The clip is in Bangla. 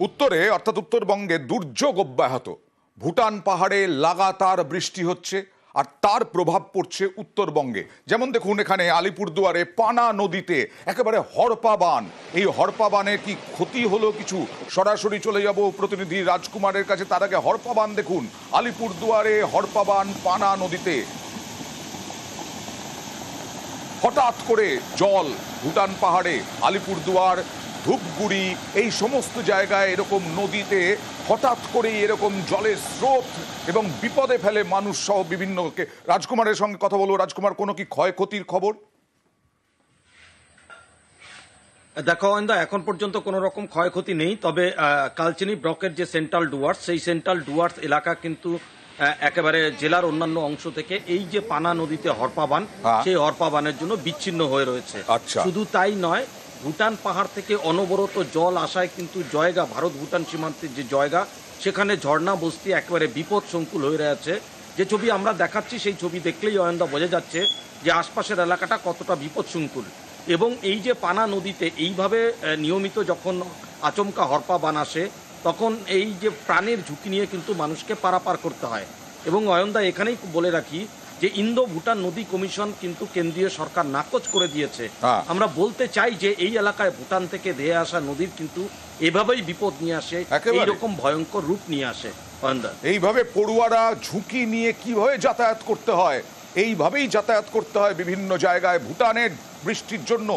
উত্তরে অর্থাৎ উত্তরবঙ্গে দুর্যোগ অব্যাহত। ভুটান পাহাড়ে লাগাতার বৃষ্টি হচ্ছে আর তার প্রভাব পড়ছে উত্তরবঙ্গে। যেমন দেখুন এখানে আলিপুরদুয়ারে পানা নদীতে একেবারে হরপা বান। এই হরপা বানের কি ক্ষতি হলো কিছু? সরাসরি চলে যাব প্রতিনিধি রাজকুমারের কাছে। তার আগে হরপা বান দেখুন, আলিপুরদুয়ারে হরপা বান পানা নদীতে হঠাৎ করে জল ভুটান পাহাড়ে, আলিপুরদুয়ার, ধূপগুড়ি এই সমস্ত জায়গায় এরকম নদীতে হঠাৎ করেই এরকম জলের স্রোত এবং বিপদে ফেলে মানুষ সহ বিভিন্নকে। রাজকুমারের সঙ্গে কথা বলবো। রাজকুমার, কোনো কি ক্ষয়ক্ষতির খবর? দেখো অয়ন্দা, এখন পর্যন্ত কোনো রকম ক্ষয়ক্ষতি নেই, তবে কালচিনি ব্লকের যে সেন্ট্রাল ডুয়ার্স, সেই সেন্ট্রাল ডুয়ার্স এলাকা কিন্তু একেবারে জেলার অন্যান্য অংশ থেকে এই যে পানা নদীতে হরপা বান, সেই হরপা বানের জন্য বিচ্ছিন্ন হয়ে রয়েছে। শুধু তাই নয়, ভুটান পাহাড় থেকে অনবরত জল আসায় কিন্তু জয়গা, ভারত ভুটান সীমান্তের যে জয়গা, সেখানে ঝর্ণা বস্তি একেবারে বিপদ সংকুল হয়ে রয়েছে। যে ছবি আমরা দেখাচ্ছি সেই ছবি দেখলেই অয়ন্দা বোঝা যাচ্ছে যে আশপাশের এলাকাটা কতটা বিপদ সংকুল। এবং এই যে পানা নদীতে এইভাবে নিয়মিত যখন আচমকা হরপা বান আসে, তখন এই যে প্রাণের ঝুঁকি নিয়ে কিন্তু মানুষকে পারাপার করতে হয়। এবং অয়ন্দা, এখানেই বলে রাখি যে ইন্দো ভুটান নদী কমিশন কিন্তু কেন্দ্রীয় সরকার নাকচ করে দিয়েছে। আমরা বলতে চাই যে এই এলাকায় ভুটান থেকে ধেয়ে আসা নদীর কিন্তু এভাবেই বিপদ নিয়ে আসে, এইরকম ভয়ঙ্কর রূপ নিয়ে আসে। অয়ন্দা, এইভাবে পড়ুয়ারা ঝুঁকি নিয়ে কিভাবে যাতায়াত করতে হয়, এইভাবেই যাতায়াত করতে হয় বিভিন্ন জায়গায় ভুটানের বৃষ্টির জন্য।